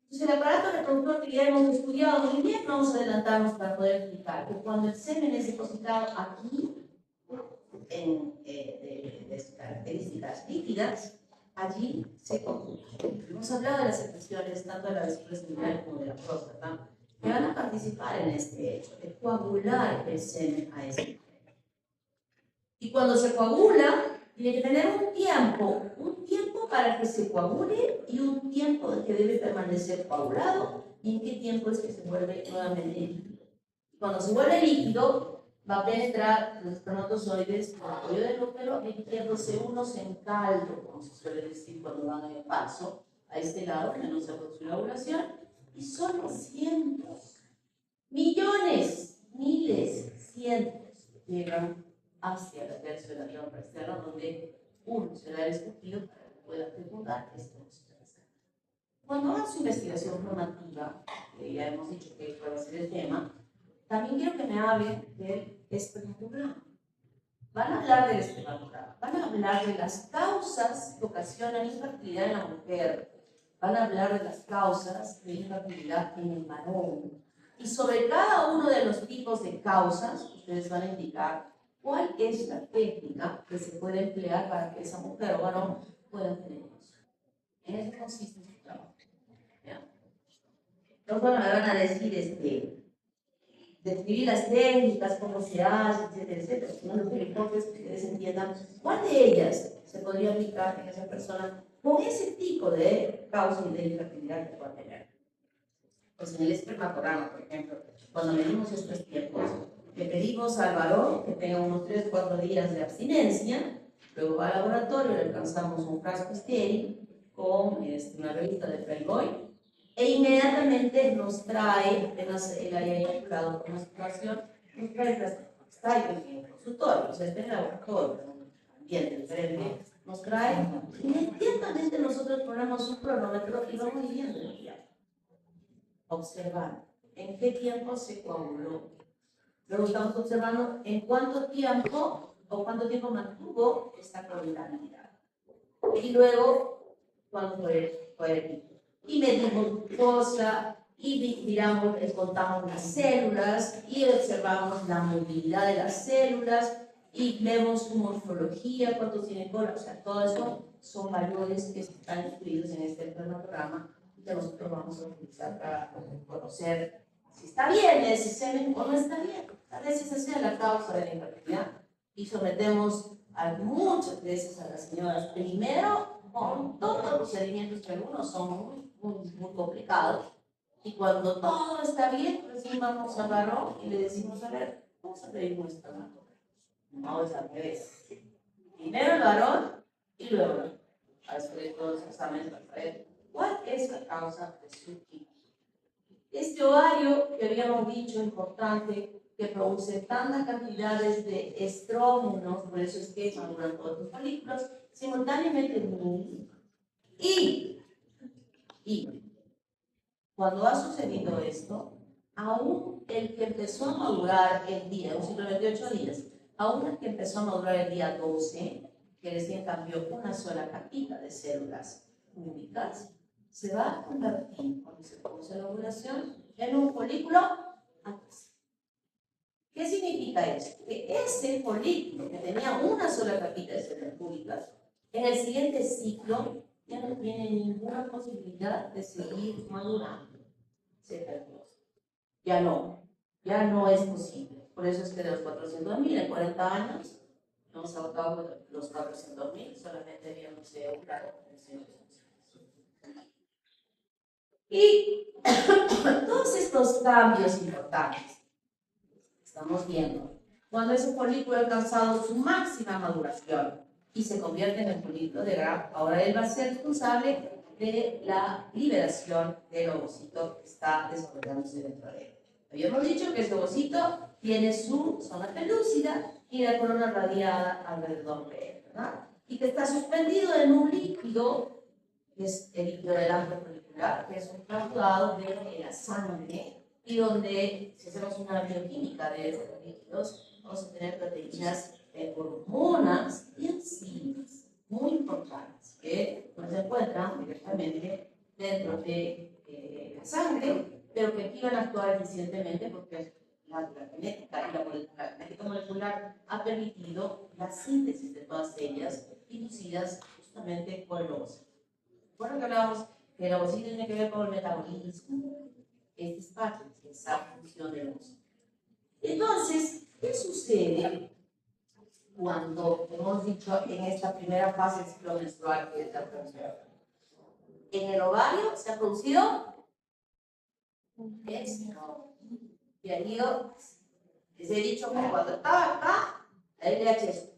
Entonces, el aparato reproductor que ya hemos estudiado muy bien, vamos a adelantarnos para poder explicar que cuando el semen es depositado aquí, de sus características líquidas, allí se conjuga. Hemos hablado de las secreciones tanto de la vesícula seminal como de la próstata, que van a participar en este hecho, de coagular el semen a ese nivel. Y cuando se coagula, tiene que tener un tiempo para que se coagule y un tiempo que debe permanecer coagulado, y en qué tiempo es que se vuelve nuevamente líquido. Cuando se vuelve líquido, va a penetrar los espermatozoides por el cuello del útero, emitiéndose unos en caldo, como se suele decir cuando van en el paso, a este lado, que no se produce la ovulación, y son cientos, millones, miles, cientos que llegan hacia la tercia de la trompa externa, donde uno se da el escogido para que pueda fecundar este óvulo. Cuando hagan su investigación formativa, que ya hemos dicho que va a ser el tema, también quiero que me hablen del espermatograma. Van a hablar del espermatograma, van a hablar de las causas que ocasionan infertilidad en la mujer, van a hablar de las causas de infertilidad en el varón. Y sobre cada uno de los tipos de causas, ustedes van a indicar cuál es la técnica que se puede emplear para que esa mujer o varón pueda tener hijos. En eso consiste su trabajo. Entonces, bueno, me van a decir, describir las técnicas, cómo se hace, etcétera, etcétera. No lo que importa es que ustedes entiendan cuál de ellas se podría aplicar en esa persona con ese tipo de causa y de infertilidad que pueda tener. Pues en el espermatograma, por ejemplo, cuando medimos estos tiempos, le pedimos al varón que tenga unos 3 o 4 días de abstinencia, luego va al laboratorio, le alcanzamos un frasco estéril con una revista de Playboy, e inmediatamente nos trae, apenas él haya eyaculado con una situación, nos trae el frasco, está en el consultorio, o sea, está en el laboratorio, en un ambiente diferente, nos trae, inmediatamente nosotros ponemos un cronómetro y vamos midiendo el día. Observar en qué tiempo se coaguló. Luego estamos observando en cuánto tiempo mantuvo esta coagulabilidad. Y luego, cuándo fue el pico. Y medimos glucosa, y miramos, contamos las células, y observamos la movilidad de las células, y vemos su morfología, cuántos tiene cola, o sea, todo eso son valores que están incluidos en este programa que nosotros vamos a utilizar para conocer si está bien ese semen o no está bien. A veces esa es la causa de la infertilidad y sometemos muchas veces a las señoras primero con todos los procedimientos que algunos son muy complicados, y cuando todo está bien, recién vamos al varón y le decimos, a ver, vamos a pedir un espermatograma. No es al revés. Primero el varón y luego a hacer todos los exámenes para saber cuál es la causa de su hijo. Este ovario que habíamos dicho importante, que produce tantas cantidades de estrógenos, por eso es que maduran todos los folículos, simultáneamente Y cuando ha sucedido esto, aún el que empezó a madurar el día, un ciclo de 28 días, aún el que empezó a madurar el día 12, que recién cambió una sola capita de células únicas, se va a convertir, cuando se produce la ovulación, en un folículo atrás. ¿Qué significa esto? Que ese folículo que tenía una sola capita de células únicas, en el siguiente ciclo ya no tiene ninguna posibilidad de seguir madurando. Se perdió. Ya no es posible. Por eso es que de los 400.000 en 40 años, hemos agotado los 400.000, solamente habíamos oculado 300. Y todos estos cambios importantes que estamos viendo, cuando ese folículo ha alcanzado su máxima maduración y se convierte en el folículo de Gram, ahora él va a ser responsable de la liberación del ovocito que está desarrollándose dentro de él. Habíamos dicho que este ovocito tiene su zona pelúcida y la corona radiada alrededor de él, ¿verdad? Y que está suspendido en un líquido, que es el líquido del ámbito folicular, que es un fraudado de la sangre, y donde, si hacemos una bioquímica de estos líquidos, vamos a tener proteínas, hormonas y enzimas muy importantes que no se encuentran directamente dentro de la sangre, pero que aquí van a actuar eficientemente porque la genética y la genética molecular ha permitido la síntesis de todas ellas, inducidas justamente por el ovocito. Bueno, que hablábamos que el ovocito tiene que ver con el metabolismo, este es parte de esa función del ovocito. Entonces, ¿qué sucede cuando hemos dicho en esta primera fase del ciclo menstrual que es la producción? En el ovario se ha producido esto. Y ahí les he dicho que cuando estaba acá, la LH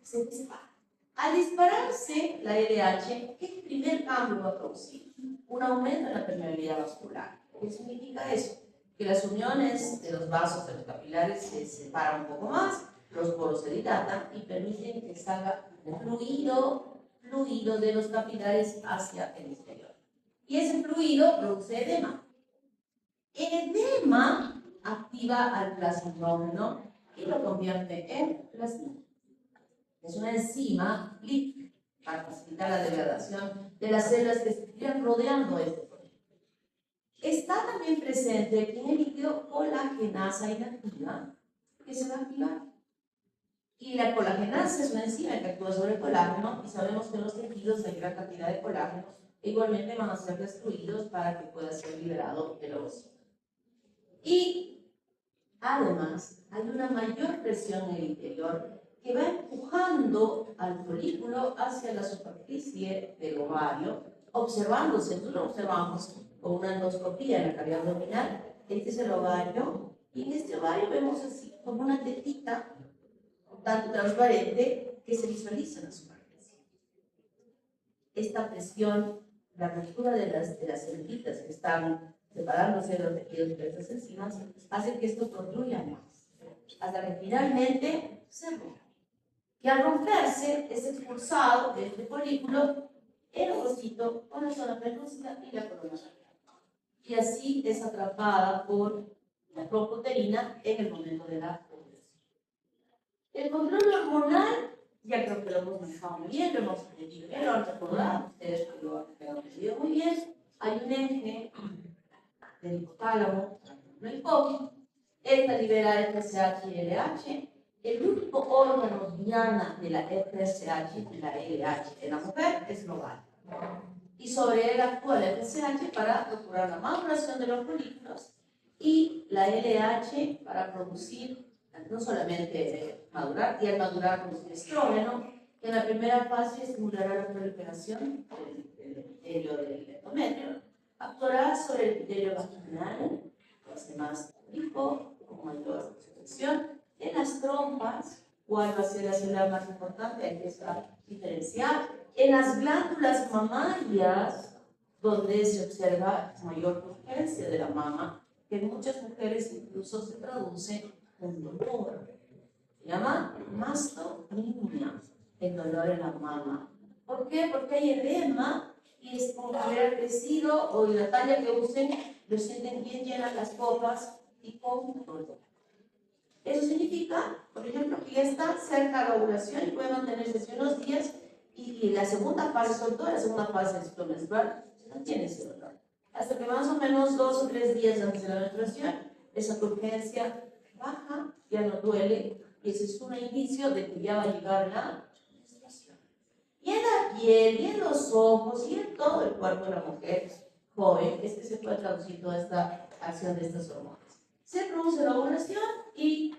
se dispara. Al dispararse la LH, ¿qué primer cambio va a producir? Un aumento en la permeabilidad vascular. ¿Qué significa eso? Que las uniones de los vasos de los capilares se separan un poco más, los poros se dilatan y permiten que salga fluido de los capilares hacia el exterior. Y ese fluido produce edema. El edema activa al plasminógeno y lo convierte en plasmina. Es una enzima lítica para facilitar la degradación de las células que se están rodeando este folículo. Está también presente en el líquido colagenasa inactiva que se va a activar. Y la colagenasa es una enzima que actúa sobre el colágeno y sabemos que en los tejidos hay gran cantidad de colágeno e igualmente van a ser destruidos para que pueda ser liberado el ovocito. Y además hay una mayor presión en el interior que va empujando al folículo hacia la superficie del ovario, observándose, nosotros lo observamos con una endoscopía en la cavidad abdominal. Este es el ovario, y en este ovario vemos así como una tetita tanto transparente que se visualiza en la superficie. Esta presión, la ruptura de las celitas que están separándose de los tejidos de estas enzimas, hace que esto protruya más, hasta que finalmente se rompe. Y al romperse es expulsado de este folículo el ovocito con la zona pelúcida y la corona radial. Y así es atrapada por la proproteína en el momento de la ovulación. El control hormonal, ya creo que lo hemos manejado muy bien, lo hemos aprendido bien, lo han recordado, ustedes lo han aprendido muy bien. Hay un eje del hipotálamo, el hipófito, esta libera FSH y LH. El único órgano diana de la FSH y la LH en la mujer es el ovario. Y sobre él actúa la FSH para procurar la maduración de los folículos y la LH para producir, no solamente madurar, y al madurar producir estrógeno, que en la primera fase estimulará la proliferación del epitelio del endometrio, actuará sobre el epitelio vaginal, lo hace más rico, con mayor protección. En las trompas, ¿cuál va a ser la célula más importante? Hay que diferenciar. En las glándulas mamarias, donde se observa mayor preferencia de la mama, que en muchas mujeres incluso se traduce en dolor. Se llama mastopnea, el dolor en la mama. ¿Por qué? Porque hay edema y es como haber crecido o la talla que usen, lo sienten bien llenas las copas y con todo. Eso significa, por ejemplo, que ya está cerca de la ovulación y puede mantenerse hace unos días y la segunda fase, sobre todo la segunda fase del ciclo menstrual, no tiene ese dolor. Hasta que más o menos 2 o 3 días antes de la menstruación, esa turgencia baja, ya no duele, y ese es un indicio de que ya va a llegar la menstruación. Y en la piel, y en los ojos, y en todo el cuerpo de la mujer joven, es que se puede traducir toda esta acción de estas hormonas. Se produce la ovulación y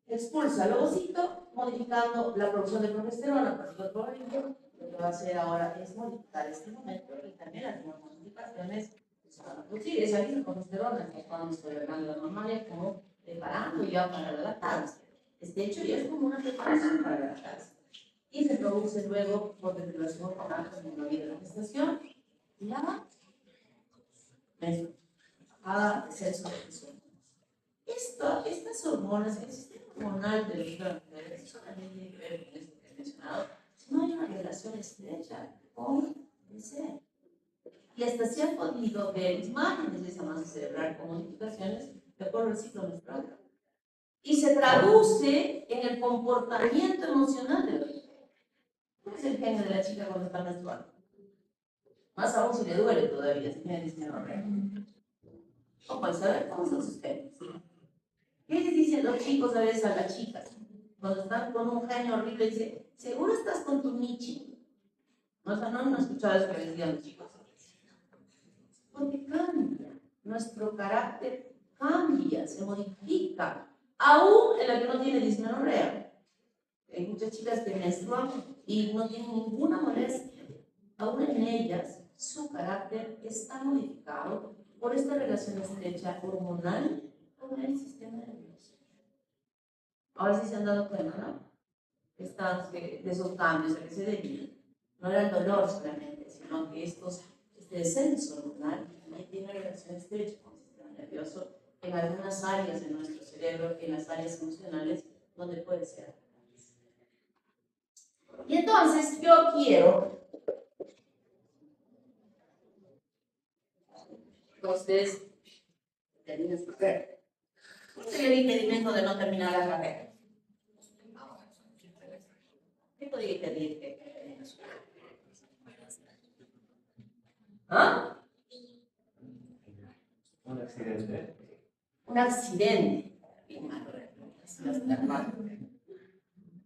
expulsa el ovocito, modificando la producción de progesterona por el cuerpo ovárico. Lo que va a hacer ahora es modificar este momento y también algunas modificaciones que se van a producir. Esa misma progesterona que cuando estoy hablando de la mamaria, como preparando ya para la lactancia. Este hecho ya es como una preparación para la lactancia. Y se produce luego por determinación hormonal en la vida de la gestación y la menstruación. Cada descenso de presión. Estas hormonas, el sistema hormonal de las mujeres, solamente tiene que ver con esto que he mencionado, si no hay una relación estrecha con el ser. Y hasta se han podido ver imágenes de esa masa cerebral con modificaciones de acuerdo al ciclo menstrual. Y se traduce en el comportamiento emocional de la mujer. ¿Cuál es el genio de la chica cuando está menstruando? Más aún si le duele todavía, si tiene dismenorrea. ¿Cómo pueden saber cómo son sus genios? ¿Qué les dicen los chicos a veces a las chicas? Cuando están con un genio horrible, dice, ¿seguro estás con tu Michi? No, o sea, no he escuchado eso que les decían los chicos. Porque cambia. Nuestro carácter cambia, se modifica. Aún en la que no tiene dismenorrea. Hay muchas chicas que menstruan y no tienen ninguna molestia. Aún en ellas, su carácter está modificado por esta relación estrecha hormonal con el sistema nervioso. Ahora sí se han dado cuenta, ¿no? De esos cambios a que se debían. No era el dolor solamente, sino que este descenso hormonal también tiene relación estrecha con el sistema nervioso en algunas áreas de nuestro cerebro, en las áreas emocionales, donde puede ser. Y entonces yo quiero que ustedes terminen su carrera. ¿Cuál sería el impedimento de no terminar la carrera? ¿Qué podría impedir que termine su carrera? ¿Ah? Un accidente. Un accidente.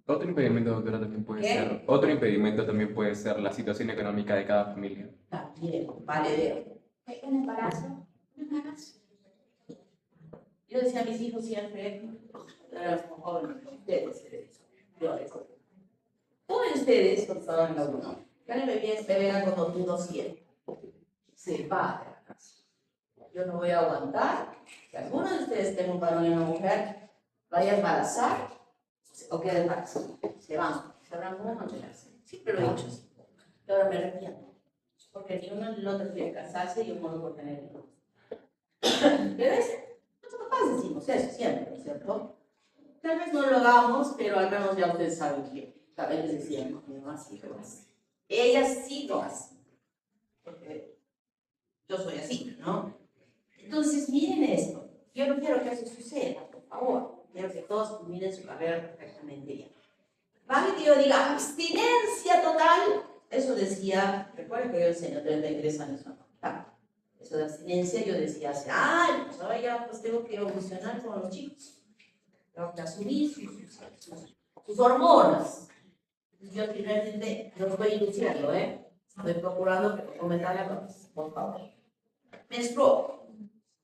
Otro impedimento, doctora, también puede ¿Qué? ser, otro impedimento también puede ser la situación económica de cada familia. También, vale. ¿Un embarazo? Yo decía a mis hijos siempre, éramos jóvenes, ustedes, yo eso. Todos ustedes, cuando estaban en la uno, ya le vean cuando tú siempre. Se va de la casa. Yo no voy a aguantar que alguno de ustedes tenga un varón y una mujer, vaya a embarazar o quede embarazada. Se van, sabrán cómo mantenerse. Siempre lo he dicho así. Y ahora me arrepiento. Porque ni uno ni el otro quiere casarse y yo muero por tener hijos. Pero los papás decimos eso siempre, ¿no es cierto? Tal vez no lo hagamos, pero al menos ya ustedes saben que tal vez les decíamos, mi mamá sí lo hace. Ella sí lo hace. Porque yo soy así, ¿no? Entonces, miren esto. Yo no quiero que eso suceda, por favor. Quiero que todos culminen su carrera perfectamente bien. Vale que yo diga abstinencia total. Eso decía, recuerden que yo enseño 33 años en la facultad. Eso de abstinencia yo decía hace años. Ahora ya pues tengo que evolucionar con los chicos. Tengo que asumir sus hormonas. Yo finalmente no estoy induciendo, estoy procurando que comentarle a todos, por favor. Menstruo,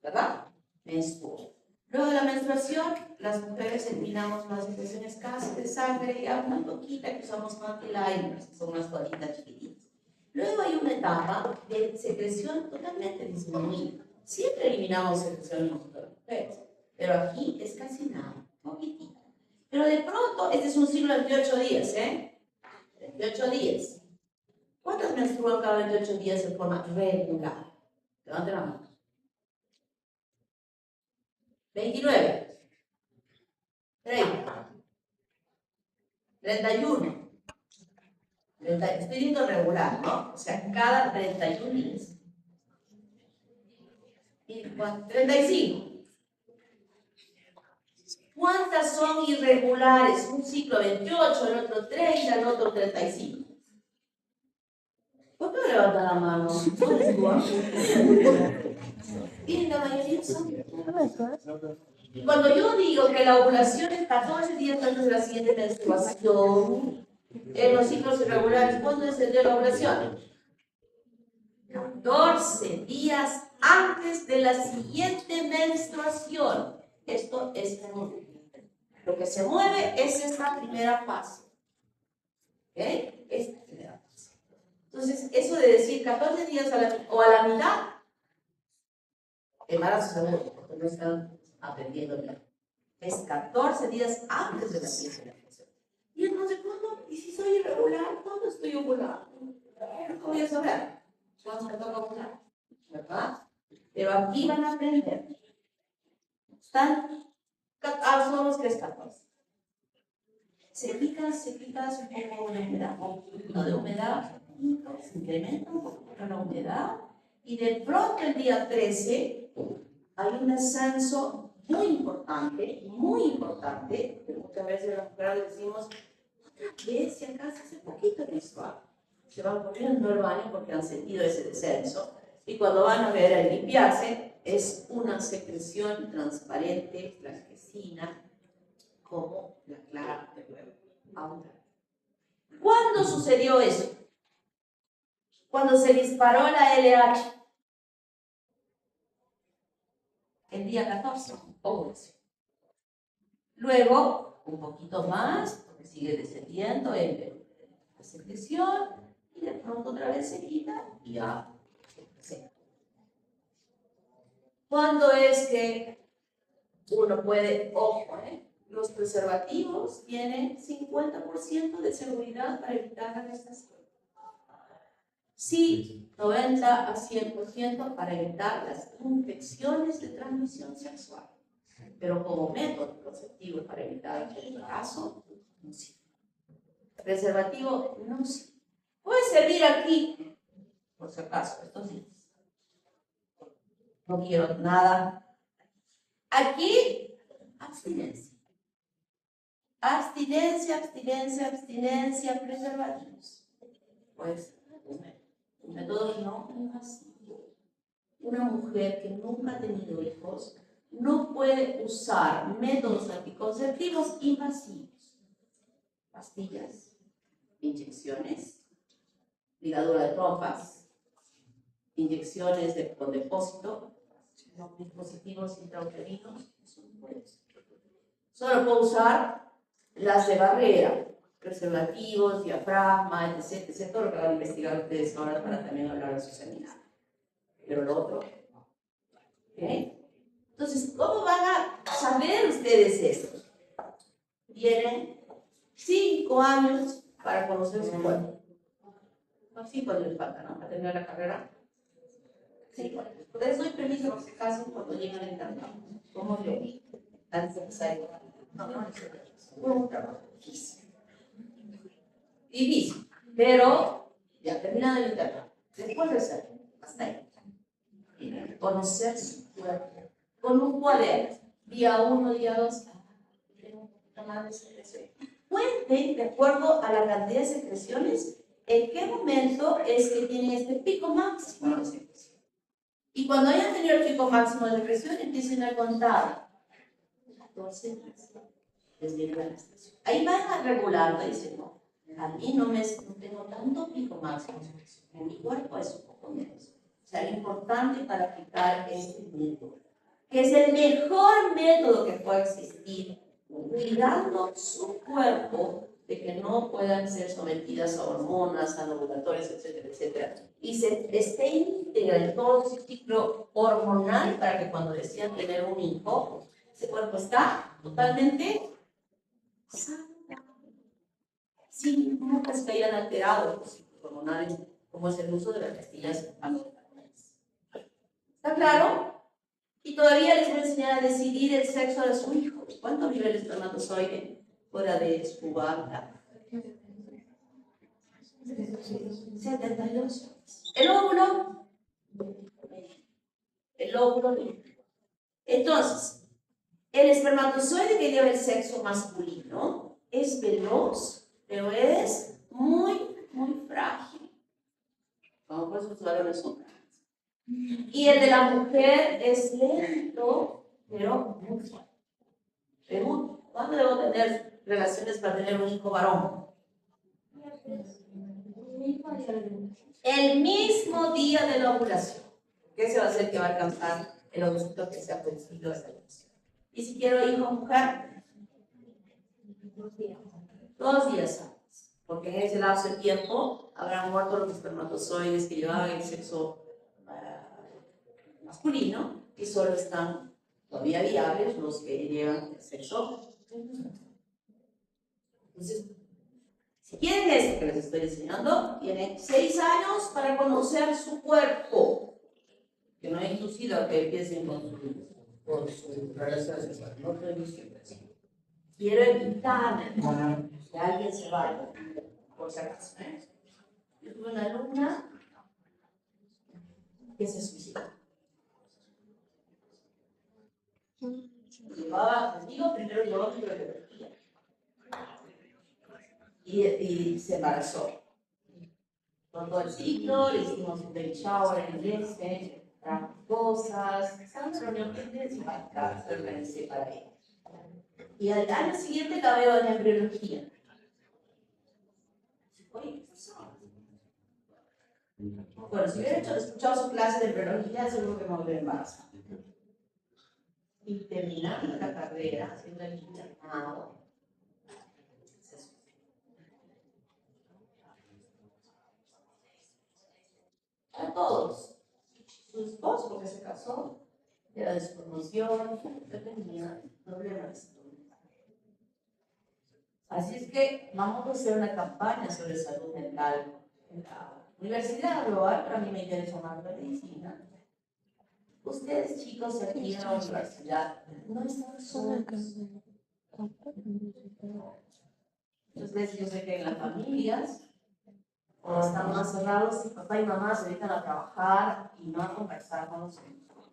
¿verdad? Menstruo. Luego de la menstruación, las mujeres eliminamos las secreciones casi de sangre y una poquita que usamos anti-liners, que son unas toallitas chiquititas. Luego hay una etapa de secreción totalmente disminuida. Siempre eliminamos secreciones nosotros, pero aquí es casi nada, poquitito. Pero de pronto, este es un ciclo de 28 días, 28 días. ¿Cuántas menstruan cada 28 días de forma regular? Levanten la mano. 29. 30. 31. Estoy yendo regular, ¿no? O sea, cada 31 días. ¿Y 35? ¿Cuántas son irregulares? Un ciclo 28, el otro 30, el otro 35. ¿Por qué no levantan la mano? ¿No les igual? Y la mayoría son. Y cuando yo digo que la ovulación es 14 días antes de la siguiente menstruación, en los ciclos irregulares, ¿cuándo es el día de la ovulación? 14 días antes de la siguiente menstruación. Esto es lo que se mueve es esta primera fase. ¿Ok? Esta primera fase. Entonces, eso de decir 14 días a la mitad, embarazo seguro, porque no están aprendiendo bien. Es 14 días antes de la siguiente menstruación. Y entonces, ¿cuándo? ¿Y si soy irregular? ¿Cuándo estoy ovulando? ¿Cómo voy a saber? ¿Cuándo me toca ovular? ¿Verdad? Pero aquí van a aprender. Están, somos que es 14. Se quita un poco de humedad, un poquito de humedad, se incrementa un poquito la humedad, y de pronto el día 13 hay un descenso muy importante, que muchas veces las mujeres decimos, si acá se hace poquito menstrual. Se van corriendo al baño porque han sentido ese descenso, y cuando van a ver a limpiarse, es una secreción transparente, blanquecina, como la clara de huevo. Ahora, ¿cuándo sucedió eso? Cuando se disparó la LH. El día 14, ovulación. Luego, un poquito más, porque sigue descendiendo la secreción, y de pronto otra vez se quita y ya se. ¿Cuándo es que uno puede, ojo, los preservativos tienen 50% de seguridad para evitar la gestación? Sí, 90 a 100% para evitar las infecciones de transmisión sexual. Pero como método conceptivo para evitar el embarazo, no sirve. Preservativo no sirve. Puede servir aquí, por si acaso, estos días. No quiero nada. Aquí, abstinencia. Abstinencia, preservativos. Pues, un método no invasivo. Una mujer que nunca ha tenido hijos no puede usar métodos anticonceptivos invasivos. Pastillas, inyecciones, ligadura de trompas, inyecciones con depósito, dispositivos intrauterinos. Solo puedo usar las de barrera, preservativos, diafragma, etc. Todo lo que van a investigar ustedes ahora para también hablar de su seminario. Pero lo otro, ¿ok? Entonces, ¿cómo van a saber ustedes esto? Tienen 5 años para conocer su cuerpo. 5 años faltan, ¿no? Para terminar la carrera. 5 años. Les doy permiso por si acaso cuando lleguen a internado. Como yo, antes de empezar. No es un trabajo difícil. Difícil, pero ya terminado el internado. Después de hacerlo, hasta ahí. Conocer su cuerpo. Con un cuaderno, día 1, día 2, cuenten de acuerdo a la cantidad de secreciones en qué momento es que tienen este pico máximo de secreción. Y cuando hayan tenido el pico máximo de secreción, empiecen a contar 14 días desde la menstruación. Ahí van a regular, dicen, no, a mí no tengo tanto pico máximo de secreción, en mi cuerpo es un poco menos. O sea, lo importante para aplicar este método, que es el mejor método que puede existir, cuidando su cuerpo de que no puedan ser sometidas a hormonas, a ovulatorios, etcétera, y se esté íntegra en todo su ciclo hormonal para que cuando decidan tener un hijo, ese cuerpo está totalmente sano, sin nunca se hayan alterado los ciclos hormonales, como es el uso de las pastillas anticonceptivas. ¿Está claro? Y todavía les voy a enseñar a decidir el sexo de su hijo. ¿Cuánto vive el espermatozoide fuera de su válvula? 72. El óvulo. El óvulo. Entonces, el espermatozoide que lleva el sexo masculino es veloz, pero es muy, muy frágil. Como por eso los varones son frágiles. Y el de la mujer es lento, pero muy fuerte. Pregunto, ¿cuándo debo tener relaciones para tener un hijo varón? El mismo día de la ovulación. ¿Qué se va a hacer que va a alcanzar el ovocito que se ha producido esa ovulación? Y si quiero hijo mujer, 2 días antes. Porque en ese lapso de tiempo habrán muerto los espermatozoides que llevaban el sexo masculino y solo están todavía viables los que llevan el sexo. Entonces, si quieren esto que les estoy enseñando, tienen 6 años para conocer su cuerpo. Que no he inducido a que empiecen con su relación sexual. No estoy induciendo eso. Quiero evitar que alguien se vaya, por si acaso. Yo tuve una alumna que se suicidó. Llevaba conmigo primero llevó microbiología y se embarazó. Con todo el ciclo, le hicimos un baby shower en iglesia, trajo cosas, estaban en reunión intensiva, se organizé para ella. Y al año siguiente la veo en embriología. Oye, ¿qué pasó? Bueno, si hubiera escuchado su clase de embriología, seguro que me hubiera embarazado. Y terminando la carrera, haciendo el internado, a todos. Su esposo, porque se casó, era de su promoción, yo tenía problemas. Así es que vamos a hacer una campaña sobre salud mental en la Universidad Global, pero a mí me interesa más la medicina. Ustedes, chicos, aquí en la universidad, no están solos. Entonces, yo sé que en las familias o están más cerrados y papá y mamá se dedican a trabajar y no a conversar con los hijos,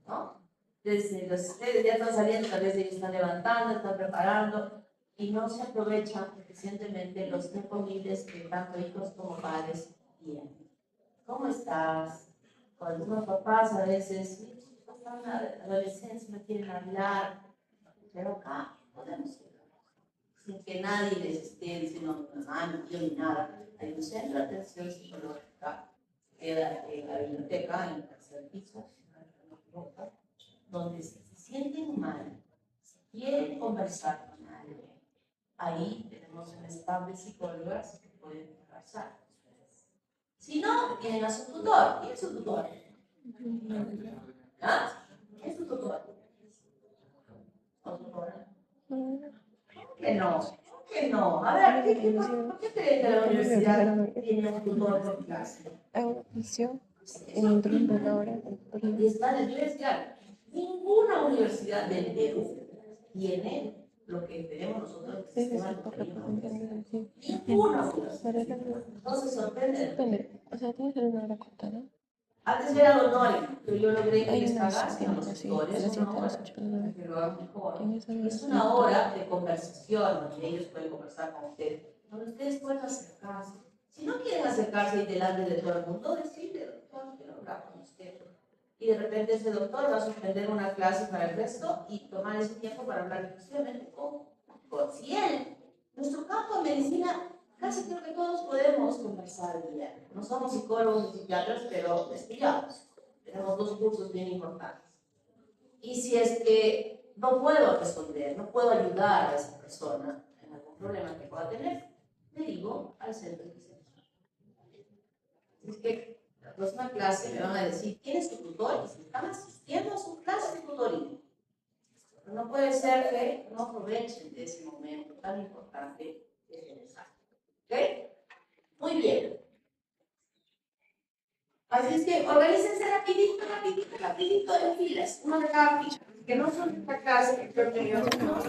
¿no? Entonces, ustedes ya están saliendo, tal vez ellos están levantando, están preparando y no se aprovechan suficientemente los tiempos libres que tanto hijos como padres tienen. ¿Cómo estás? O algunos papás a veces, mis hijos están en la adolescencia, no quieren hablar, pero acá podemos ir sin que nadie les esté diciendo mamá, no quiero ni nada. Hay un centro de atención psicológica, queda en la biblioteca, en el tercer piso, donde si se sienten mal, si quieren conversar con alguien, ahí tenemos un staff de psicólogas que pueden conversar. Si no, tienen a su tutor. ¿Quién es su tutor? ¿Ah? ¿Quién es su tutor? ¿O tutora? Que no, que no. A ver, ¿por qué creen que la universidad tiene un tutor por clase? Y está en la universidad. Ninguna universidad del Perú tiene lo que tenemos nosotros en el sistema educativo. Ninguna universidad. Entonces sorprende. Antes era Donori, pero yo logré que les pagasen a los tutores una hora, que lo hagan mejor. Es una hora de conversación donde ellos pueden conversar con ustedes, donde ustedes pueden acercarse. Si no quieren acercarse y delante de todo el mundo, decirle, doctor, quiero hablar con usted. Y de repente ese doctor va a suspender una clase para el resto y tomar ese tiempo para hablar exclusivamente con si él. Nuestro campo de medicina, casi creo que todos podemos conversar bien. No somos psicólogos ni psiquiatras, pero estudiamos. Tenemos 2 cursos bien importantes. Y si es que no puedo responder, no puedo ayudar a esa persona en algún problema que pueda tener, le digo al centro especializado. Es que la próxima clase me van a decir, ¿quién es tu tutor? Y si están asistiendo a su clase de tutoría. Pero no puede ser que no aprovechen de ese momento tan importante que es necesario. ¿Ok? Muy bien. Así es que organícense rapidito en filas, uno de cada fila. Que no son esta clase, que creo que yo no